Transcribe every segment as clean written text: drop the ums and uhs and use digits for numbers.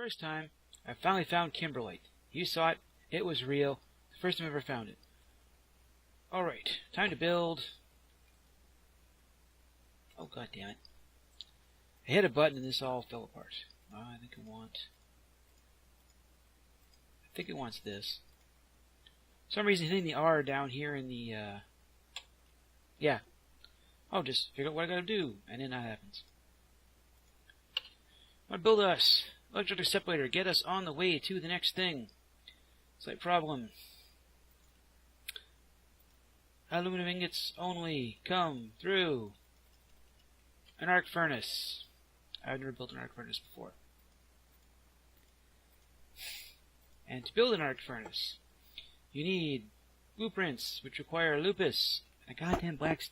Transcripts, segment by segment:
first time, I finally found kimberlite. You saw it. It was real. The first time I ever found it. Alright, time to build. Oh, god damn it. I hit a button and this all fell apart. I think it wants this. For some reason hitting the R down here in the, yeah. I'll just figure out what I gotta do, and then that happens. I'll build us electric separator, get us on the way to the next thing. Slight problem. Aluminum ingots only come through an arc furnace. I've never built an arc furnace before. And to build an arc furnace, you need blueprints, which require lupus. And a goddamn black...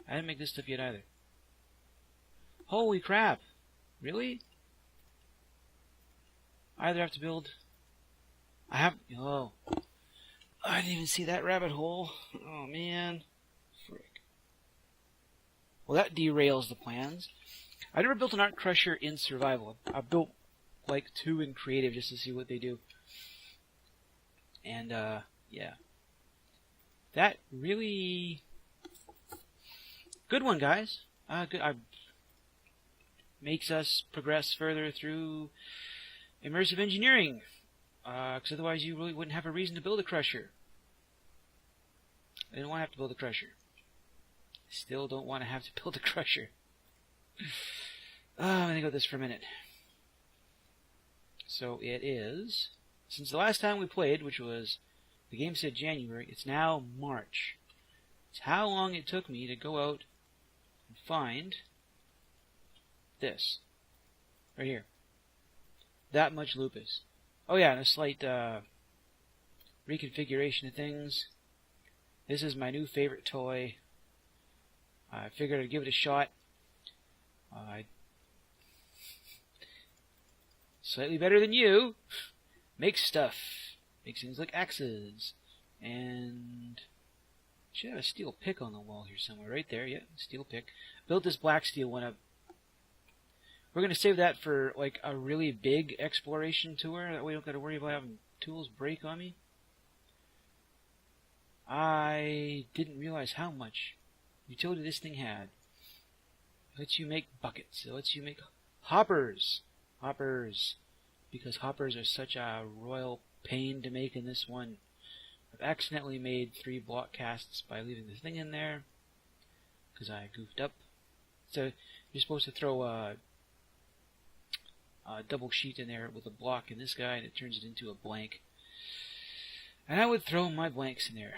I didn't make this stuff yet either. Holy crap! Really? I either have to build... I have... Oh. I didn't even see that rabbit hole. Oh, man. Frick. Well, that derails the plans. I never built an art crusher in survival. I built, like, 2 in creative just to see what they do. And, yeah. That really... Good one, guys. Good. Makes us progress further through immersive engineering. Because otherwise you really wouldn't have a reason to build a crusher. I didn't want to have to build a crusher. Still don't want to have to build a crusher. I'm going to think about this for a minute. So it is... Since the last time we played, which was... The game said January, it's now March. It's how long it took me to go out and find... this. Right here. That much lupus. Oh yeah, and a slight reconfiguration of things. This is my new favorite toy. I figured I'd give it a shot. Slightly better than you. Makes stuff. Makes things like axes. And... should have a steel pick on the wall here somewhere. Right there, yeah, steel pick. Built this black steel one up. We're going to save that for, like, a really big exploration tour. That way we don't got to worry about having tools break on me. I didn't realize how much utility this thing had. It lets you make buckets. It lets you make hoppers. Hoppers. Because hoppers are such a royal pain to make in this one. I've accidentally made 3 block casts by leaving the thing in there. Because I goofed up. So you're supposed to throw a double sheet in there with a block in this guy, and it turns it into a blank. And I would throw my blanks in there.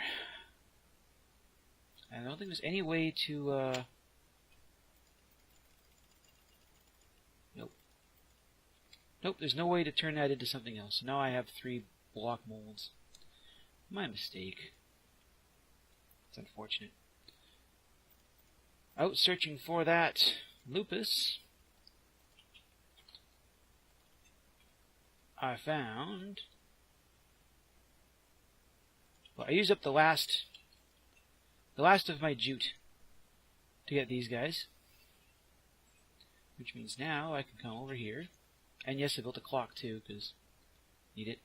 And I don't think there's any way to... Nope. Nope, there's no way to turn that into something else. So now I have 3 block molds. My mistake. It's unfortunate. Out searching for that lupus, I found... Well, I used up the last of my jute to get these guys. Which means now I can come over here. And yes, I built a clock too, because need it.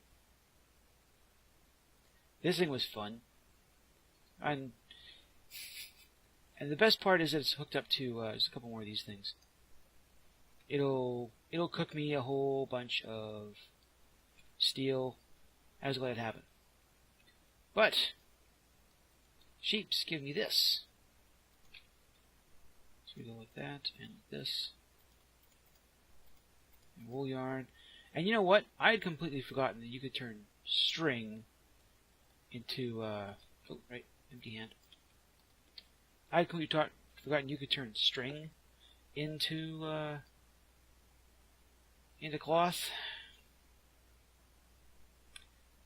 This thing was fun. And the best part is that it's hooked up to just a couple more of these things. It'll cook me a whole bunch of steel. I was glad it happened. But sheeps give me this. So we go like that and this. And wool yarn. And you know what? I had completely forgotten that you could turn string into oh, right, empty hand. I had completely forgotten you could turn string into cloth.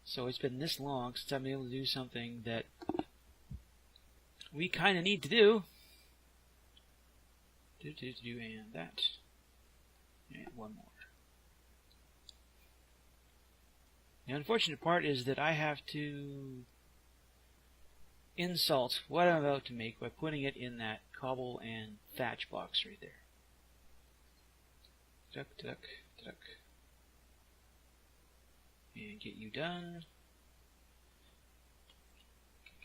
So it's been this long since I've been able to do something that we kind of need to do. And that. And one more. The unfortunate part is that I have to insult what I'm about to make by putting it in that cobble and thatch box right there. Duck, duck, duck. And get you done.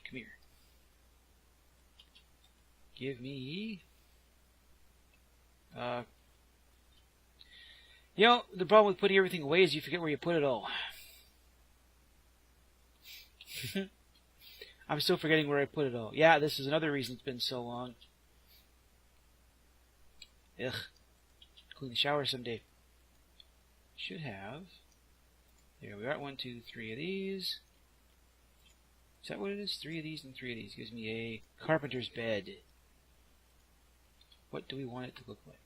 Come here. Give me... You know, the problem with putting everything away is you forget where you put it all. I'm still forgetting where I put it all. Yeah, this is another reason it's been so long. Ugh. Clean the shower someday. Should have. There we are. 1, 2, 3 of these. Is that what it is? 3 of these and 3 of these. Gives me a carpenter's bed. What do we want it to look like?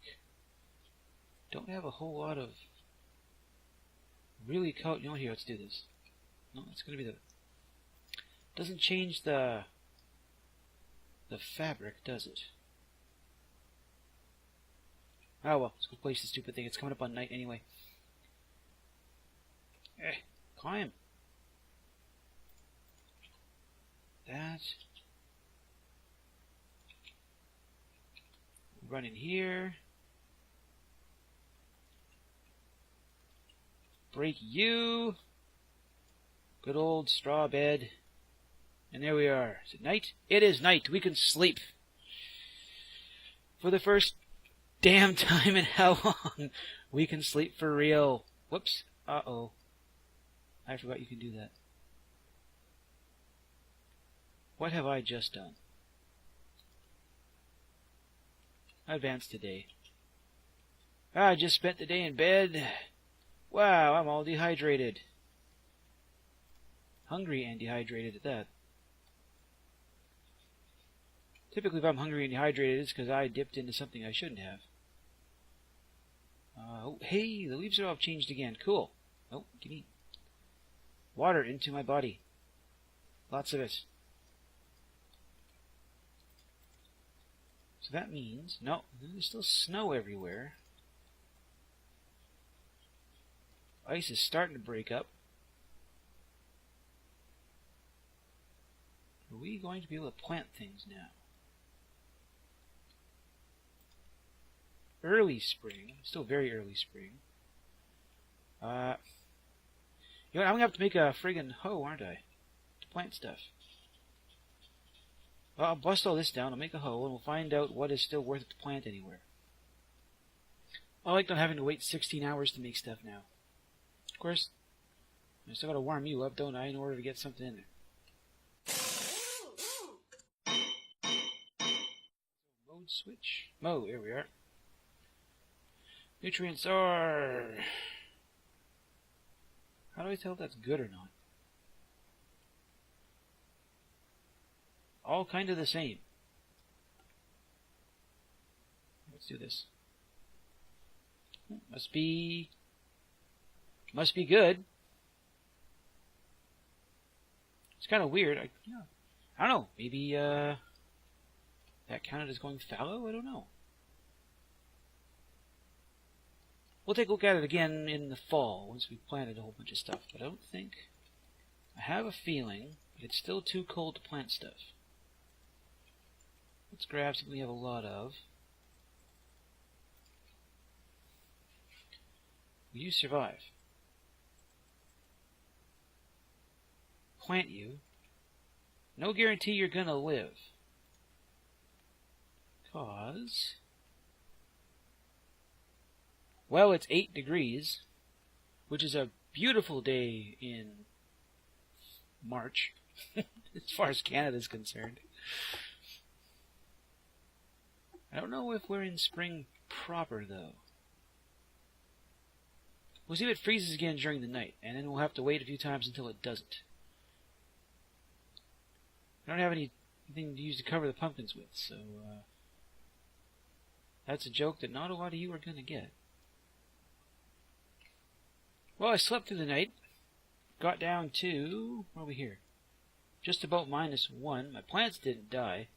Don't have a whole lot of really color. You know, here, let's do this. No, it's going to be the... Doesn't change the fabric, does it? Oh well, let's go place the stupid thing. It's coming up on night anyway. Climb. That. Run in here. Break you. Good old straw bed. And there we are. Is it night? It is night. We can sleep. For the first damn time in how long? We can sleep for real. Whoops. Uh-oh. I forgot you can do that. What have I just done? Advance today. I just spent the day in bed. Wow, I'm all dehydrated. Hungry and dehydrated at that. Typically, if I'm hungry and dehydrated, it's because I dipped into something I shouldn't have. Oh, hey, the leaves are all changed again. Cool. Oh, give me water into my body. Lots of it. So that means... No, there's still snow everywhere. Ice is starting to break up. Are we going to be able to plant things now? Early spring. Still very early spring. You know what, I'm going to have to make a friggin' hoe, aren't I? To plant stuff. Well, I'll bust all this down, I'll make a hoe, and we'll find out what is still worth it to plant anywhere. I like not having to wait 16 hours to make stuff now. Of course, I still gotta warm you up, don't I, in order to get something in there. Mode switch. Mode, here we are. Nutrients are... How do I tell if that's good or not? All kind of the same. Let's do this. Must be good. It's kind of weird. I don't know. Maybe that counted as going fallow? I don't know. We'll take a look at it again in the fall once we've planted a whole bunch of stuff. But I don't think... I have a feeling it's still too cold to plant stuff. Let's grab something we have a lot of. Will you survive? Plant you. No guarantee you're gonna live. 'Cause... Well, it's 8 degrees, which is a beautiful day in March, as far as Canada's concerned. I don't know if we're in spring proper, though. We'll see if it freezes again during the night, and then we'll have to wait a few times until it doesn't. I don't have anything to use to cover the pumpkins with, so that's a joke that not a lot of you are going to get. Well, I slept through the night, got down to, what are we here? Just about -1. My plants didn't die.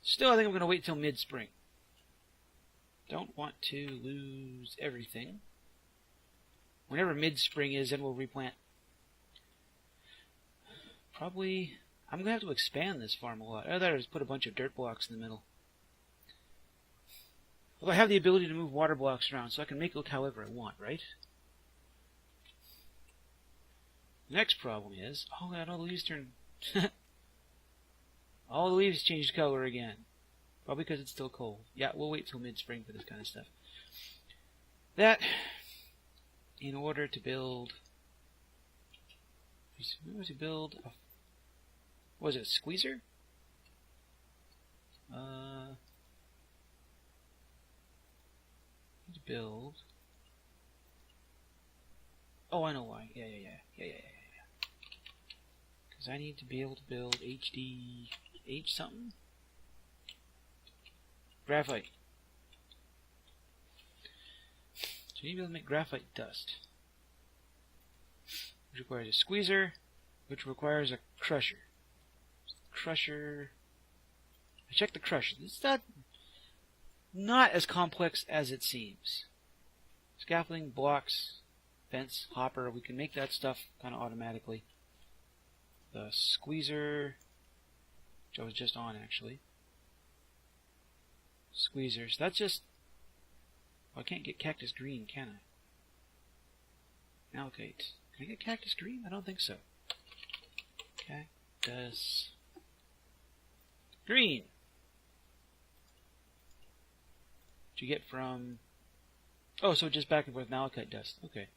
Still, I think I'm going to wait till mid-spring. Don't want to lose everything. Whenever mid-spring is, then we'll replant. Probably, I'm going to have to expand this farm a lot. I thought I'd just put a bunch of dirt blocks in the middle. Well, I have the ability to move water blocks around, so I can make it look however I want, right? The next problem is, oh god, all the leaves turn... all the leaves changed color again. Probably because it's still cold. Yeah, we'll wait till mid-spring for this kind of stuff. That, in order to build... was it a squeezer? To build... Oh, I know why. Yeah. Because I need to be able to build H something? Graphite. So you need to be able to make graphite dust. Which requires a squeezer, which requires a crusher. Crusher... I checked the crusher. It's not as complex as it seems. Scaffolding, blocks, fence, hopper, we can make that stuff kind of automatically. The squeezer, which I was just on actually. Squeezers, that's just... well, I can't get cactus green, can I? Malachite. Can I get cactus green? I don't think so. Cactus green. What you get from... oh, so just back and forth malachite dust. Okay.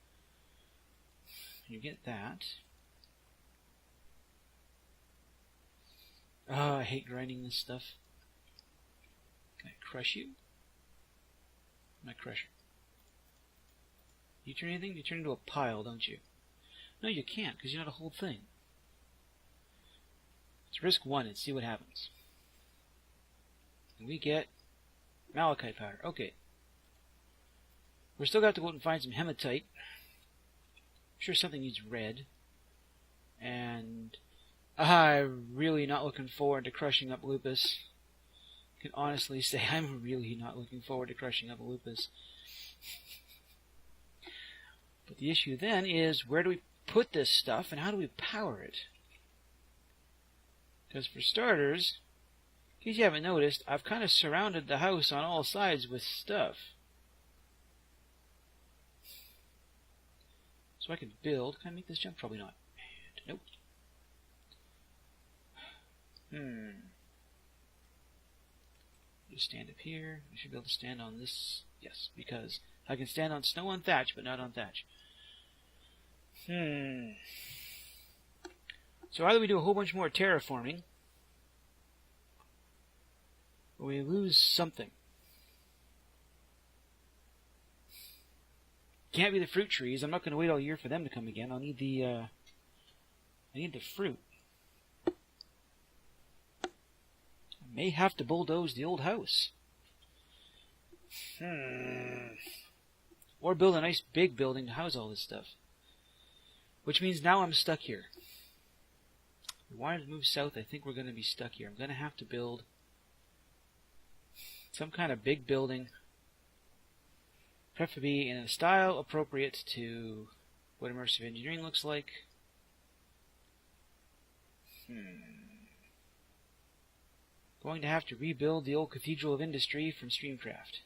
You get that. Oh, I hate grinding this stuff. Can I crush you? My crusher. You turn anything? You turn into a pile, don't you? No, you can't, because you're not a whole thing. Let's risk one and see what happens. And we get malachite powder. Okay. We're still got to go out and find some hematite. I'm sure something needs red. And I'm really not looking forward to crushing up lupus. I can honestly say I'm really not looking forward to crushing up lupus. But the issue then is, where do we put this stuff and how do we power it? Because for starters, in case you haven't noticed, I've kind of surrounded the house on all sides with stuff. So I can build. Can I make this jump? Probably not. Nope. Just stand up here. I should be able to stand on this. Yes, because I can stand on snow on thatch, but not on thatch. So either we do a whole bunch more terraforming, or we lose something. Can't be the fruit trees. I'm not going to wait all year for them to come again. I'll need the I need the fruit. I may have to bulldoze the old house. Or build a nice big building to house all this stuff. Which means now I'm stuck here. If we wanted to move south, I think we're going to be stuck here. I'm going to have to build some kind of big building, preferably in a style appropriate to what immersive engineering looks like. Going to have to rebuild the old Cathedral of Industry from Streamcraft.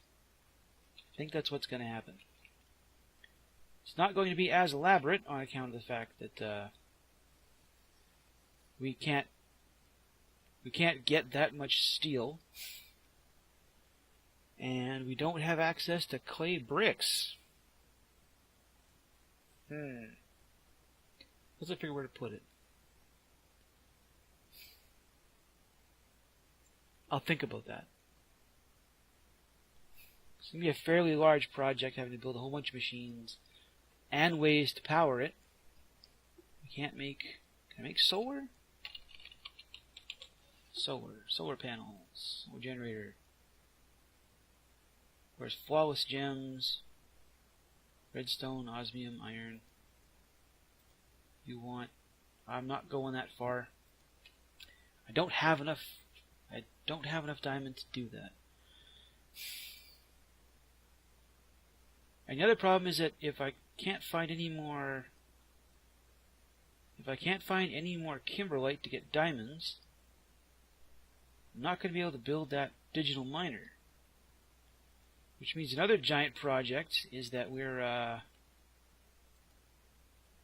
I think that's what's going to happen. It's not going to be as elaborate on account of the fact that we can't get that much steel, and we don't have access to clay bricks. Let's figure where to put it. I'll think about that. It's going to be a fairly large project, having to build a whole bunch of machines and ways to power it. We can't make... Can I make solar? Solar panels. Or generator. Where's flawless gems? Redstone, osmium, iron. You want... I'm not going that far. I don't have enough diamond to do that. And the other problem is that if I can't find any more kimberlite to get diamonds, I'm not going to be able to build that digital miner. Which means another giant project is that we're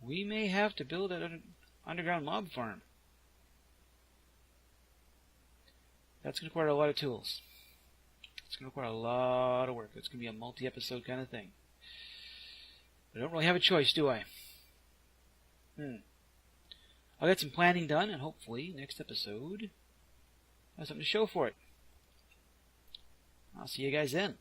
we may have to build an underground mob farm. That's going to require a lot of tools. It's going to require a lot of work. It's going to be a multi-episode kind of thing. I don't really have a choice, do I? I'll get some planning done, and hopefully next episode I'll have something to show for it. I'll see you guys then.